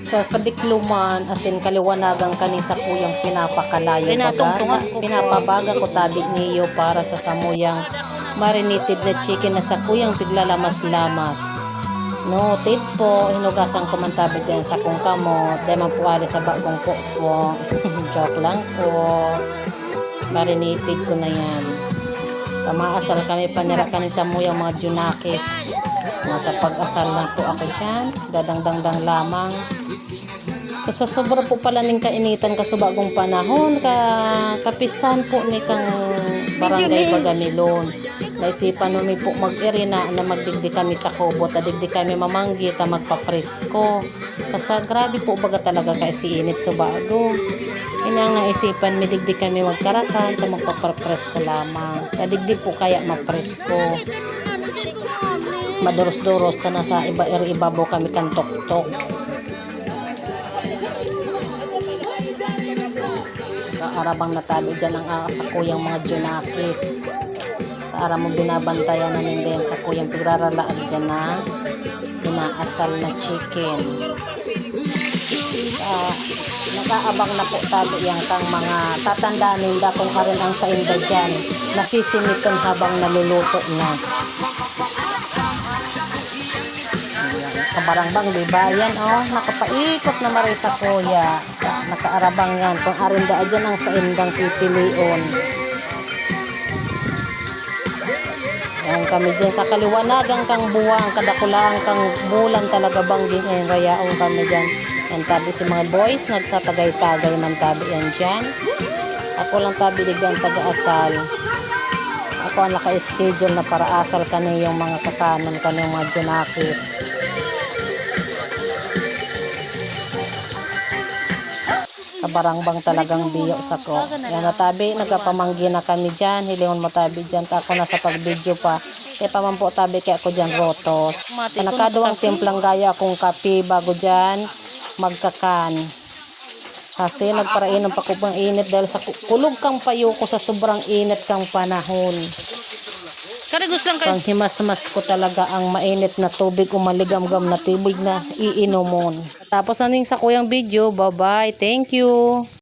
Sa kadikluman, asin kaliwanagang kani sa kuyang pinapakalayo baga, pinapabaga ko tabi niyo para sa samuyang marinated na chicken na sa kuyang piglalamas-lamas. Noted po, hinugasan ko man tabi dyan sa kung kamo, deman po ali sa bagong po. Joke lang po. Marinated ko na yan. Pamaasal kami panira kanin sa muyang mga junakis. Nasa pag-asal lang po ako dyan. Dadang-dang lamang. Kasi sobra po pala ning kainitan kasubagong panahon. Kapistahan po ni kang barangay Bagamilon. Naisipan nung po mag-irina na magdigdi kami sa kubot. Digdi kami mamanggi ta magpapresko. Kasi grabe po baga talaga kasi init subago. Inang naisipan midigdi kami magkarakan ta magpapresko lamang. Tadigdi po kaya mapresko. Maduros-duros ta na sa ibabaw kami kantok-tok. Arabang natalo dyan ang sa kuyang mga junakis. Para mo binabantayan na nindayan sa kuyang pigraralaan dyan na inaasal na chicken. Nakaabang na po talo yung kang mga tatandaan ninda kung karin ang sa inda dyan. Nasisimiton habang naluluto na. Kabarangbang diba yan nakapaikot na maray sa kuya. Nakaarabang yan kung arinda dyan ang sa indang pipilion. Yan kami dyan sa kaliwanagang kang buwang kadakulaan kang bulan talaga bangging rayaong kami dyan. Yan tabi si mga boys nagtatagay-tagay man tabi yan dyan. Ako lang tabi digyan taga-asal. Ako ang naka-schedule na para asal kaniyong mga kakanan kaniyong mga junakis. Kabarangbang talagang biyo sa ko. Yan na tabi, nagkapamanggi na kami dyan. Hilingon mo tabi dyan. Ako na sa pag-video pa. Kaya pa man po tabi kaya ako dyan rotos. Nakaduang timplang gaya akong kape bago dyan magkakan. Kasi nagparainom pa ko pang init dahil sa kulog kang payo ko sa sobrang init kang panahon. Karigos lang kayo. Pang himas-mas ko talaga ang mainit na tubig o maligam-gam na tubig na iinomon. Tapos na ning sa kuyang video. Bye-bye. Thank you.